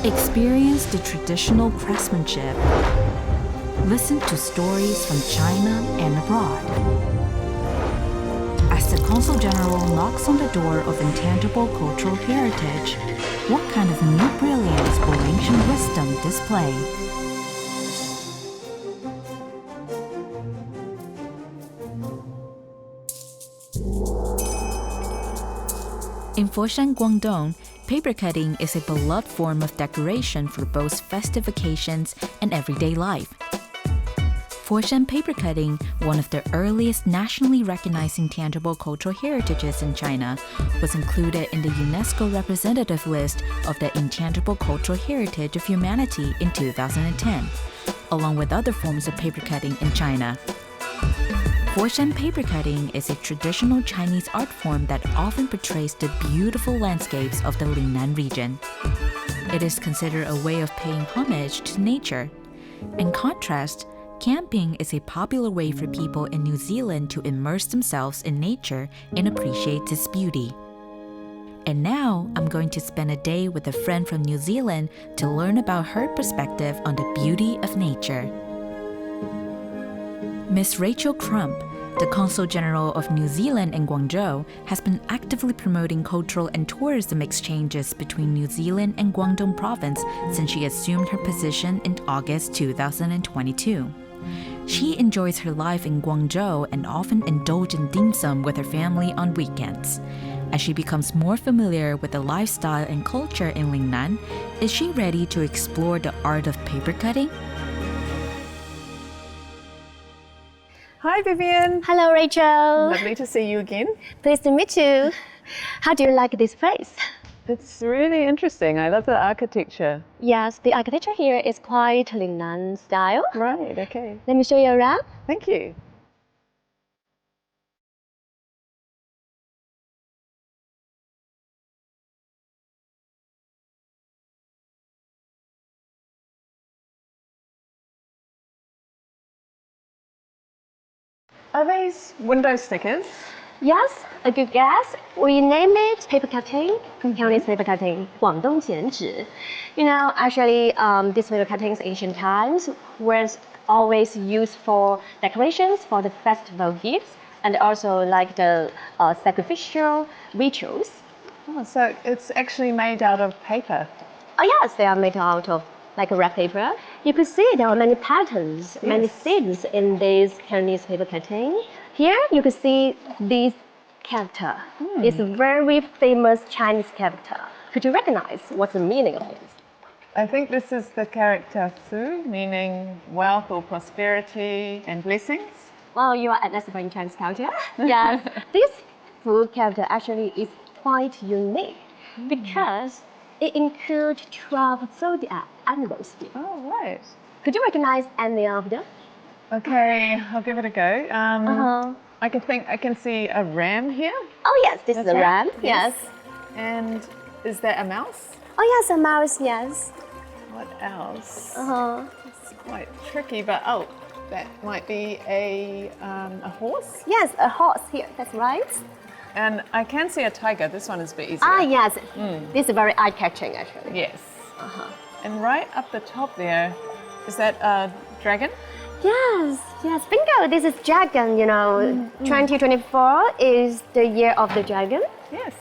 Experience the traditional craftsmanship. Listen to stories from China and abroad. As the Consul General knocks on the door of intangible cultural heritage, what kind of new brilliance will ancient wisdom display? In Foshan, Guangdong, paper cutting is a beloved form of decoration for both festive occasions and everyday life. Foshan paper cutting, one of the earliest nationally recognized intangible cultural heritages in China, was included in the UNESCO representative list of the Intangible Cultural Heritage of Humanity in 2010, along with other forms of paper cutting in China. Foshan paper cutting is a traditional Chinese art form that often portrays the beautiful landscapes of the Lingnan region. It is considered a way of paying homage to nature. In contrast, camping is a popular way for people in New Zealand to immerse themselves in nature and appreciate its beauty. And now, I'm going to spend a day with a friend from New Zealand to learn about her perspective on the beauty of nature. Ms. Rachel Crump, the Consul General of New Zealand in Guangzhou, has been actively promoting cultural and tourism exchanges between New Zealand and Guangdong Province since she assumed her position in August 2022. She enjoys her life in Guangzhou and often indulges in dim sum with her family on weekends. As she becomes more familiar with the lifestyle and culture in Lingnan, is she ready to explore the art of paper cutting? Hi Vivian. Hello, Rachel. Lovely to see you again. Pleased to meet you. How do you like this place? It's really interesting. I love the architecture. Yes, the architecture here is quite Lingnan style. Right, okay. Let me show you around. Thank you. Are these window stickers? Yes, a good guess. We name it paper cutting, Chinese paper cutting, 广东剪纸. You know, actually, this paper cuttings ancient times was always used for decorations for the festival gifts and also like the sacrificial rituals. Oh, so it's actually made out of paper. Oh yes, they are made out of like a wrap paper. You could see there are many patterns, many themes in this Chinese paper cutting. Here you could see this character. It's a very famous Chinese character. Could you recognize what's the meaning of it? I think this is the character Fu, meaning wealth or prosperity and blessings. Well, you are an expert in Chinese culture. Yes, this Fu character actually is quite unique because it includes 12 zodiac animals here. Oh, right. Could you recognize any of them? Okay, I'll give it a go. I can see a ram here. Oh yes, this is a ram. Yes. And is that a mouse? Oh yes, a mouse. Yes. What else? It's quite tricky, but oh, that might be a horse. Yes, a horse here. That's right. And I can see a tiger. This one is a bit easier. Ah yes, this is very eye-catching actually. Yes. And right up the top there, is that a dragon? Yes, yes, bingo. This is dragon. You know, 2024 is the year of the dragon. Yes.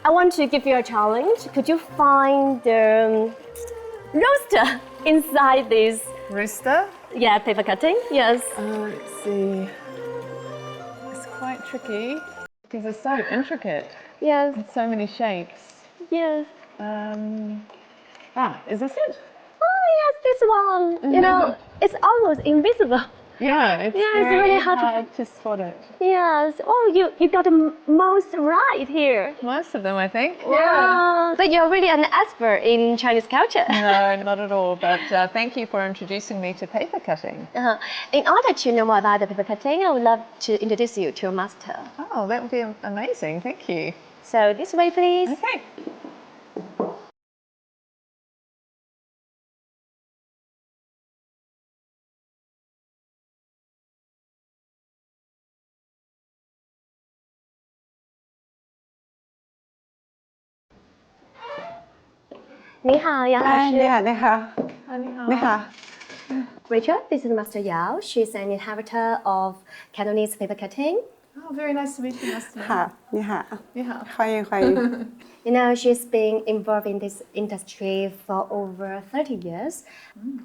I want to give you a challenge. Could you find the rooster inside this? Rooster? Yeah, paper cutting. Yes. Let's see. It's quite tricky because it's so intricate. Yes. With so many shapes. Yes. Is this it? Oh yes, this one. You know, it's almost invisible. Yeah, it's really hard to spot it. Yes. Oh, you got the most right here. Most of them, I think. Wow. But you're really an expert in Chinese culture. No, not at all. But thank you for introducing me to paper cutting. In order to know more about the paper cutting, I would love to introduce you to a master. Oh, that would be amazing. Thank you. So this way, please. Okay. 你好，杨老师。你好，你好，你好。Rachel, this is Master Yao. She's an inhabitor of Cantonese paper cutting. Oh, very nice to meet you, Master. 好，你好，你好。欢迎欢迎。You know, she's been involved in this industry for over 30 years.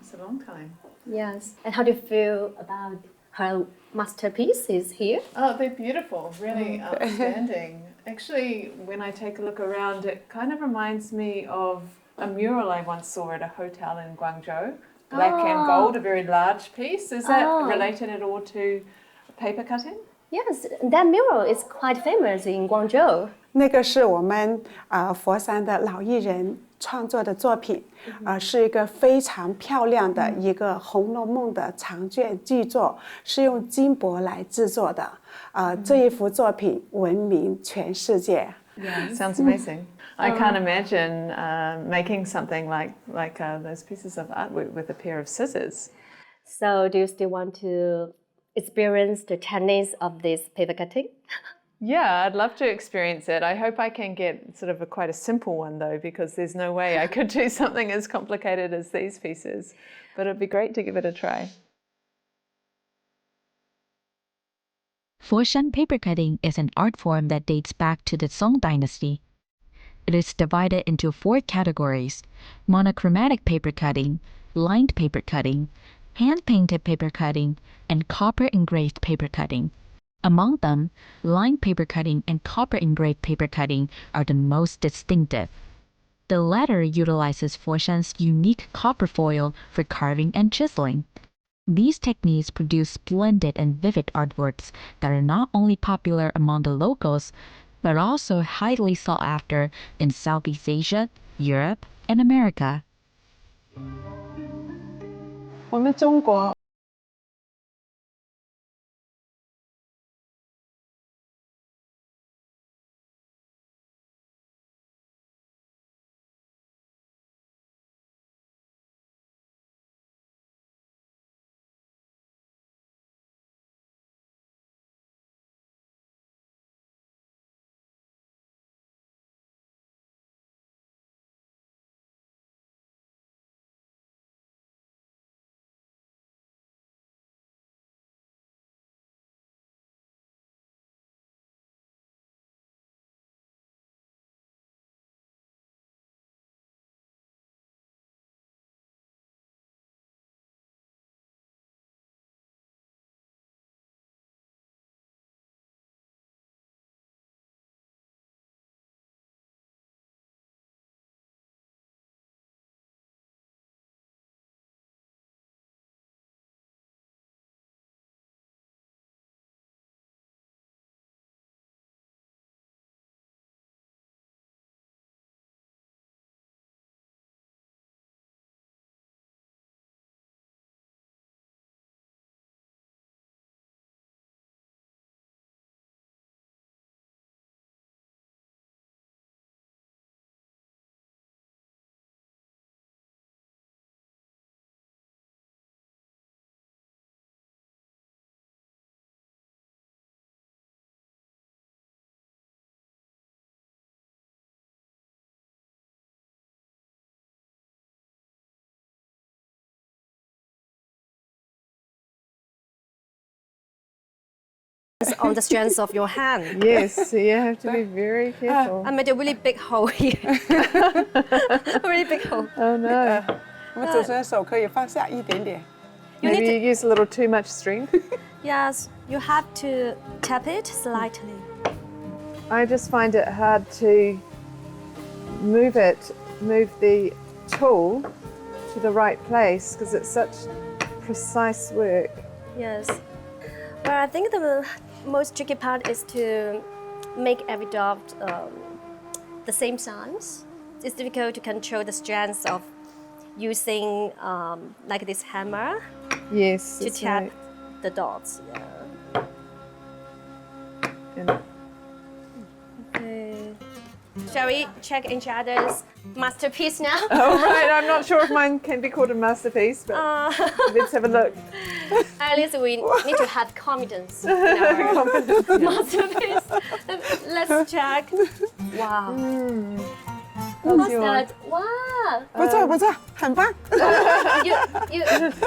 It's a long time. Yes. And how do you feel about her masterpieces here? Oh, they're beautiful, really outstanding. Actually, when I take a look around, it kind of reminds me of a mural I once saw at a hotel in Guangzhou. Black and gold, a very large piece. Is that related at all to paper cutting? Yes, that mural is quite famous in Guangzhou. 那个是我们佛山的老艺人创作的作品，是一个非常漂亮的一个《红楼梦》的长卷巨作，是用金箔来制作的。这一幅作品闻名全世界。Yeah, sounds amazing. I can't imagine making something like those pieces of art with a pair of scissors. So, do you still want to experience the techniques of this paper cutting? Yeah, I'd love to experience it. I hope I can get sort of quite a simple one though, because there's no way I could do something as complicated as these pieces. But it'd be great to give it a try. Foshan paper cutting is an art form that dates back to the Song dynasty. It is divided into 4 categories: monochromatic paper cutting, lined paper cutting, hand-painted paper cutting, and copper-engraved paper cutting. Among them, lined paper cutting and copper-engraved paper cutting are the most distinctive. The latter utilizes Foshan's unique copper foil for carving and chiseling. These techniques produce splendid and vivid artworks that are not only popular among the locals, but also highly sought after in Southeast Asia, Europe, and America. 我们中国On the strength of your hand. Yes, you have to be very careful. I made a really big hole here. A really big hole. Oh no. 我们主持人手可以放下一点点。 Maybe you use a little too much strength. Yes, you have to tap it slightly. I just find it hard to move the tool to the right place because it's such precise work. Yes. But I think the most tricky part is to make every dot the same size. It's difficult to control the strength of using like this hammer Yes. to it's tap like- the dots. Yeah. and Okay. Shall we check each other's masterpiece now? Oh, right. I'm not sure if mine can be called a masterpiece, but let's have a look. At least we need to have confidence in our masterpiece. Let's check. Wow. What's that? Wow. Yeah. 不错不错，很棒。 You.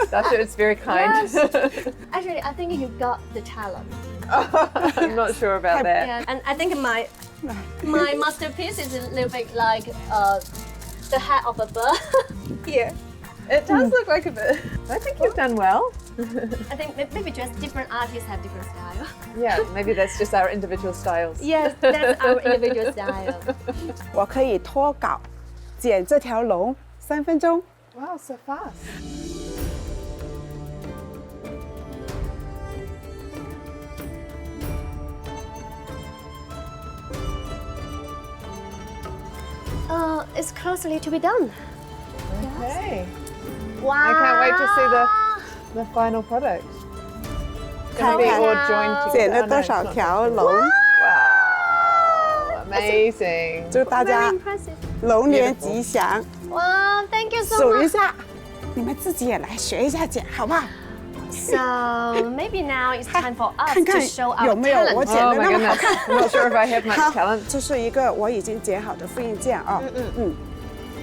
That's it, it's very kind. Yes. Actually, I think you got the talent. I'm not sure about that. Yeah. And I think my masterpiece is a little bit like the head of a bird. Here. It does look like a bit. I think you've done well. I think maybe just different artists have different style. Yeah, maybe that's just our individual styles. Yes, that's our individual style. 我可以脱稿，剪这条龙3分钟。 Wow, so fast. It's closely to be done. Okay. Wow. I can't wait to see the final product. Gonna be all joined 剪 together. 了多少条龙？ Wow, amazing. 祝大 Very 家 impressive. 龙年吉祥！ Wow, thank you so 数一 much. 下，你们自己也来学一下剪，好不好？ So maybe now it's time for us 看 to 看 show our 有没有我 talent. 剪 Oh 的 my 那么好 goodness. 看。 I'm not sure if I have 好 much talent. 这是一个我已经剪好的复印件啊。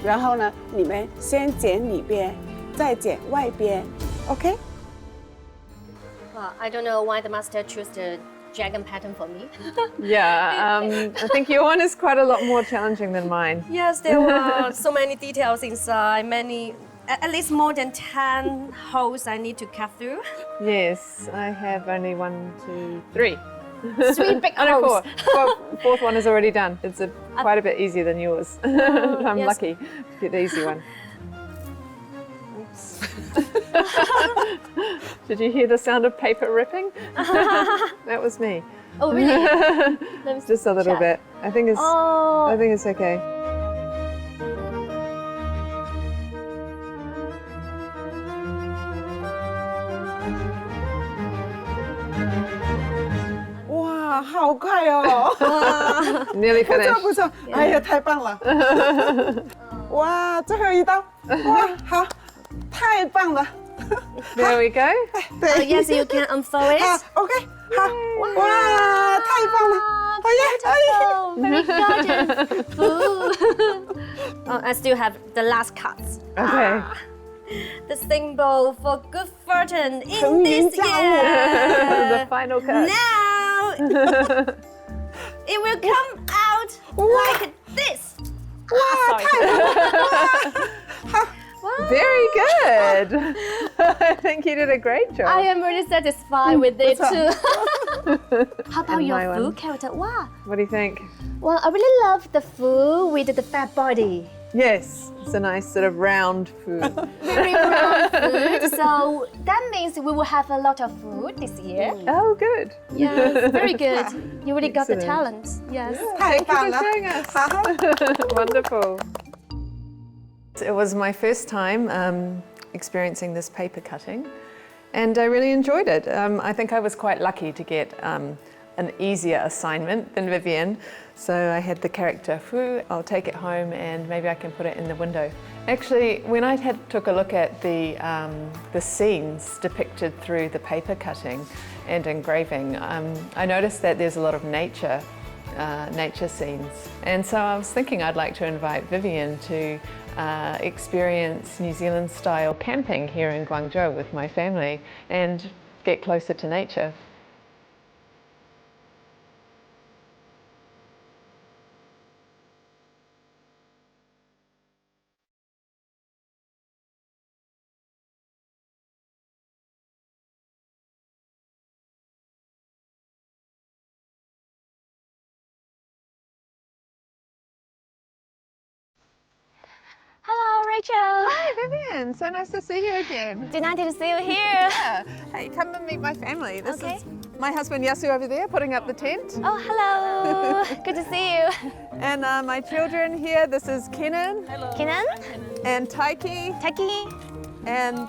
然后呢，你们先剪里边，再剪外边 ，OK？ Well, I don't know why the master chose the dragon pattern for me. Yeah, I think your one is quite a lot more challenging than mine. Yes, there were so many details inside, at least more than 10 holes I need to cut through. Yes, I have only 1, 2, 3. 3 big Oh, no, holes. 4. Fourth one is already done. It's quite a bit easier than yours. I'm yes. lucky to get the easy one. Oops. Did you hear the sound of paper ripping? That was me. Oh, really? Let me Just a little check. bit. I think it's okay. Wow, 好快哦！ Nearly 不错 finished. 不错，哎呀，太棒了！哇，最后一刀，哇，好，太棒了！ There we go. 对 Yes, you can unfold it. 好 ，OK， 好，哇，太棒了！哎呀， Very gorgeous. Ooh. I still have the last cuts. Okay. The symbol for good fortune in 腾云 this 驾雾。 The year. final cut. Now it will come out like this. 哇，太棒了！好， Very good. I think you did a great job. I am really satisfied with it what's too. How about And your my food one. character? Wow. What do you think? Well, I really love the food with the fat body. Yes, it's a nice sort of round food. Very brown food. So that means we will have a lot of food this year. Oh, good. Yes, very good. You really got the Excellent. talent. Yes. 太 Thank you 棒 for 了！ showing us. 好， Wonderful. It was my first time experiencing this paper cutting, and I really enjoyed it. I think I was quite lucky to get an easier assignment than Vivian. So I had the character Fu. I'll take it home and maybe I can put it in the window. Actually, when I took a look at the scenes depicted through the paper cutting and engraving, I noticed that there's a lot of nature scenes. And so I was thinking I'd like to invite Vivian to experience New Zealand style camping here in Guangzhou with my family and get closer to nature. Hello, Rachel. Hi Vivian, so nice to see you again. Delighted to see you here. Yeah. Hey, come and meet my family. This Okay. is my husband Yasu over there putting up the tent. Oh, hello. Good to see you. And my children here, this is Kenan Kenan, and Taiki Taki, and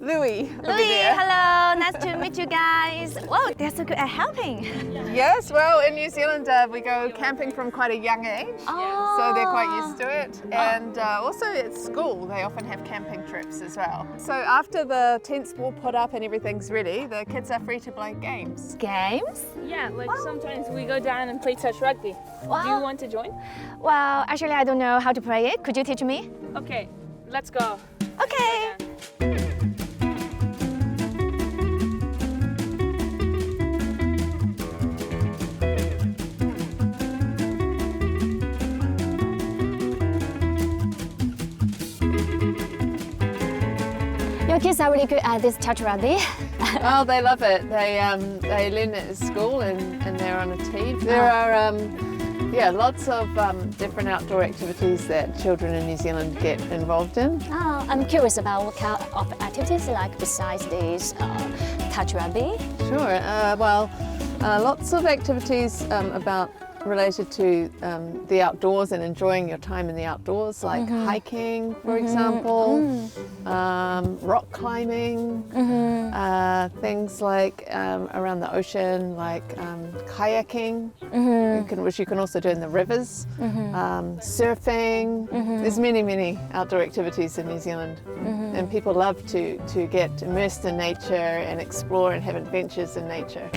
Louis. Louis, hello, nice to meet you guys. Wow, they're so good at helping. Yes, well, in New Zealand we go camping from quite a young age, so they're quite used to it. And also at school, they often have camping trips as well. So after the tent's all put up and everything's ready, the kids are free to play games. Games? Yeah, like sometimes we go down and play touch rugby. Wow. Do you want to join? Well, actually, I don't know how to play it. Could you teach me? Okay, let's go. Okay. Your kids are really good at this touch rugby. Oh, they love it. They learn it at school and they're on a team. There are lots of different outdoor activities that children in New Zealand get involved in. Oh, I'm curious about what kind of activities like besides this touch rugby. Sure. Lots of activities related to the outdoors and enjoying your time in the outdoors, like hiking, for example, rock climbing, things like around the ocean, like kayaking, which you can also do in the rivers, surfing. There's many outdoor activities in New Zealand, and people love to get immersed in nature and explore and have adventures in nature.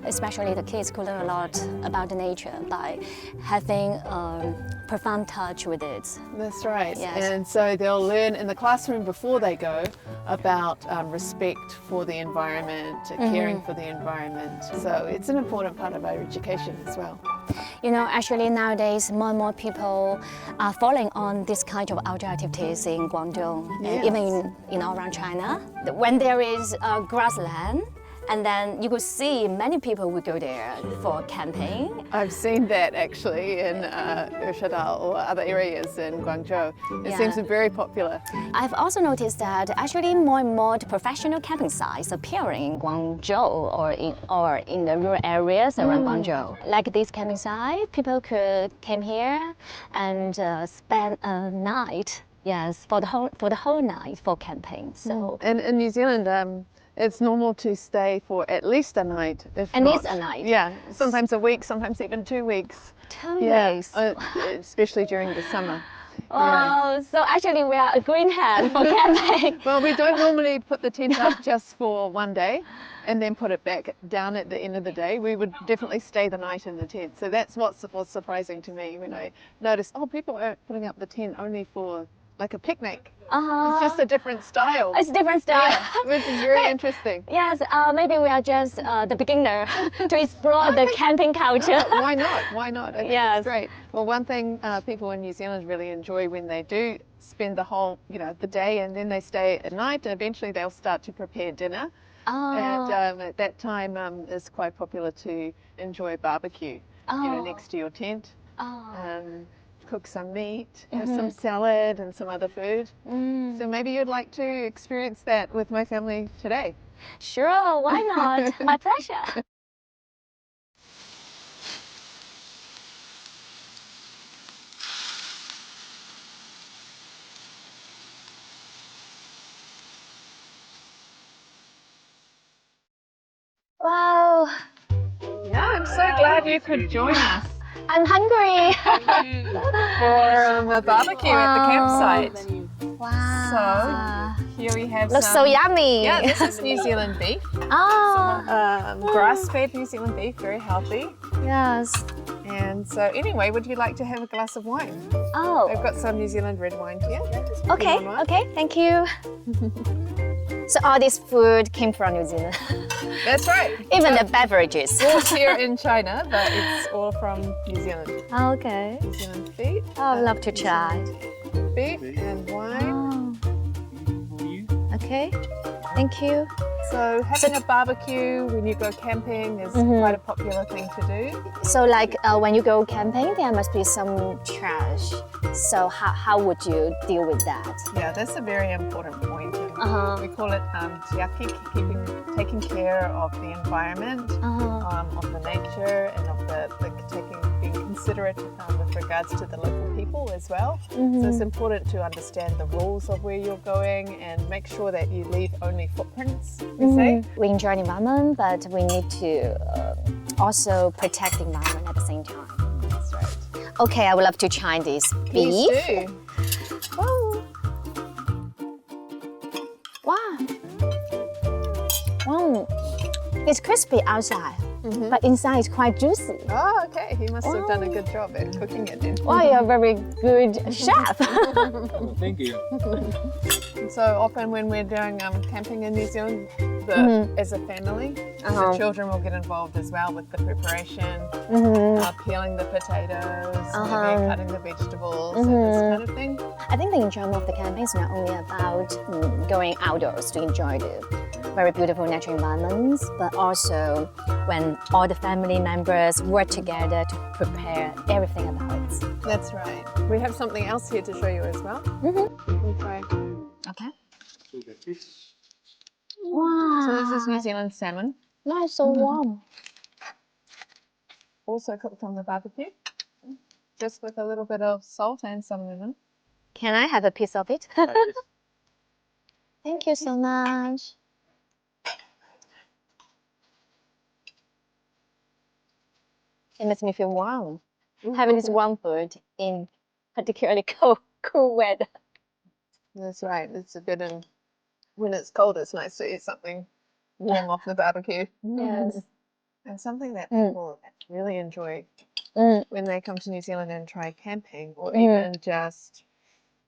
Especially the kids could learn a lot about the nature by having profound touch with it. That's right. Yes. And so they'll learn in the classroom before they go about respect for the environment, caring for the environment. So it's an important part of our education as well. You know, actually nowadays more and more people are falling on this kind of outdoor activities in Guangdong, and even around China. When there is a grassland, and then you could see many people would go there for camping. I've seen that actually in Urshadal or other areas in Guangzhou. It seems very popular. I've also noticed that actually more and more the professional camping sites appearing in Guangzhou or in the rural areas around Guangzhou. Like this camping site, people could come here and spend a night, for the whole night for camping. So And in New Zealand, it's normal to stay for at least a night. At least a night? Yeah, sometimes a week, sometimes even 2 weeks. 2 weeks? Especially during the summer. Wow, so actually we are a green hand for camping. Well, we don't normally put the tent up just for one day and then put it back down at the end of the day. We would definitely stay the night in the tent. So that's what was surprising to me when I noticed, people aren't putting up the tent only for like a picnic. It's just a different style. It's a different style. Which is very interesting. Yes, maybe we are just the beginner to explore the camping culture. Why not? Why not? I think Yes. it's great. Well, one thing people in New Zealand really enjoy when they do spend the whole, the day and then they stay at night, eventually they'll start to prepare dinner. And at that time, it's quite popular to enjoy a barbecue, next to your tent. Cook some meat, have some salad and some other food. So maybe you'd like to experience that with my family today. Sure, why not? My pleasure. Wow, Yeah, I'm so glad you could join us I'm hungry. for a barbecue at the campsite. Wow. So here we have Looks so yummy. Yeah, this is New Zealand beef. Grass-fed New Zealand beef, very healthy. Yes. And so anyway, would you like to have a glass of wine? Oh, They've got some New Zealand red wine here. okay, want one? okay, thank you. So all this food came from New Zealand, That's right. even the beverages. It's here in China, but it's all from New Zealand. Okay. New Zealand beef. Oh, I'd love to try. Beef and wine. Oh. Okay, thank you. So having a barbecue when you go camping is quite a popular thing to do. So like when you go camping, there must be some trash. So how would you deal with that? Yeah, that's a very important point. Uh-huh. We call it tiaki, taking care of the environment, of the nature, and of being considerate with regards to the local people as well. So it's important to understand the rules of where you're going and make sure that you leave only footprints, we say. We enjoy the environment, but we need to also protect the environment at the same time. That's right. Okay, I would love to try this Please beef. do. Wow. Wow. It's crispy outside, but inside it's quite juicy. Oh, okay. He must have done a good job at cooking it then. Wow, you're a very good chef. Thank you. So often when we're doing camping in New Zealand, as a family, the children will get involved as well with the preparation, peeling the potatoes, maybe cutting the vegetables, and this kind of thing. I think the enjoyment of the camping is not only about going outdoors to enjoy the very beautiful natural environments, but also when all the family members work together to prepare everything about it. That's right. We have something else here to show you as well. Okay. Okay. So Wow. this is New Zealand salmon, That's so warm. also cooked on the barbecue, just with a little bit of salt and some lemon. Can I have a piece of it? Thank you so much. It makes me feel warm. Having this warm food in particularly cool weather. That's right. It's a good and when it's cold, it's nice to eat something warm off the barbecue. Yes. And something that people really enjoy when they come to New Zealand and try camping or even just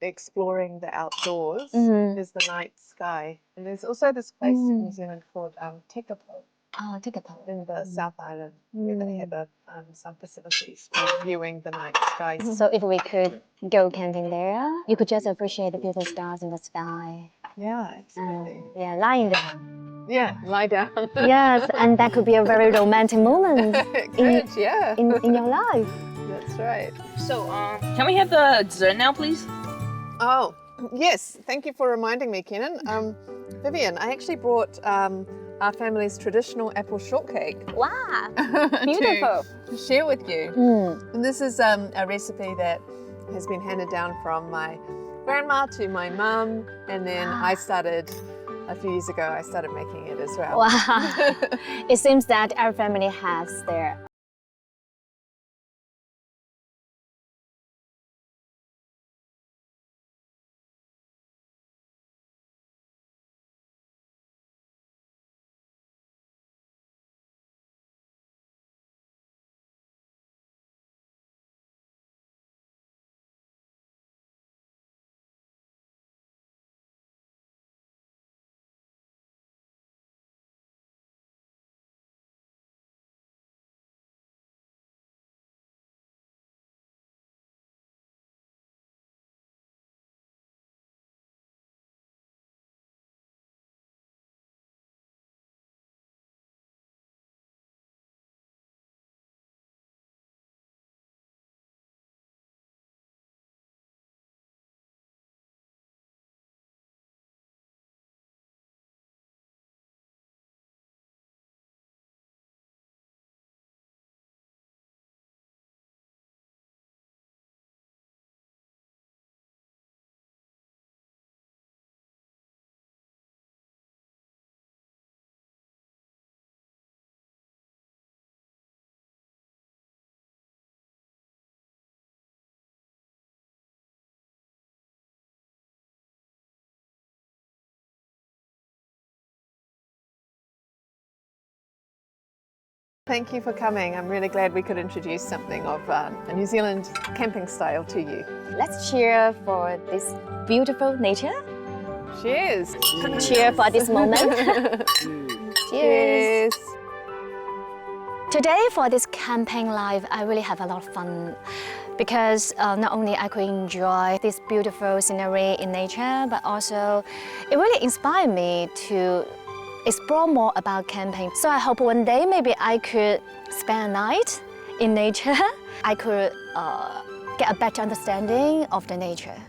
exploring the outdoors is the night sky. And there's also this place in New Zealand called Tekapo Oh, take a photo. in the South Island where they have some facilities for viewing the night sky. So if we could go camping there, you could just appreciate the beautiful stars in the sky. Yeah, absolutely. Yeah, lying there. Yeah, lie down. Yes, and that could be a very romantic moment Good, yeah. in your life. That's right. So, can we have the dessert now, please? Oh, yes. Thank you for reminding me, Kenan. Vivian, I actually brought our family's traditional apple shortcake Wow, beautiful. to share with you. And this is a recipe that has been handed down from my grandma to my mum, and then I started a few years ago. I started making it as well. Wow. It seems that our family has their Thank you for coming. I'm really glad we could introduce something of a New Zealand camping style to you. Let's cheer for this beautiful nature. Cheers. Cheer for this moment. Cheers. Cheers. Today for this camping life, I really have a lot of fun because not only I could enjoy this beautiful scenery in nature, but also it really inspired me to explore more about camping. So I hope one day maybe I could spend a night in nature. I could get a better understanding of the nature.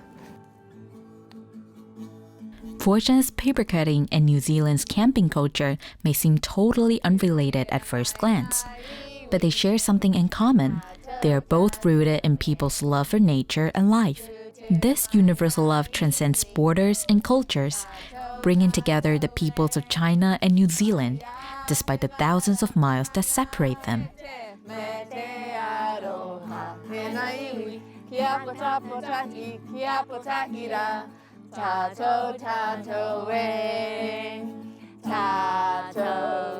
Forsan's paper cutting and New Zealand's camping culture may seem totally unrelated at first glance, but they share something in common: They are both rooted in people's love for nature and life. This universal love transcends borders and cultures, bringing together the peoples of China and New Zealand, despite the thousands of miles that separate them. Tato, tato, wing. Tato,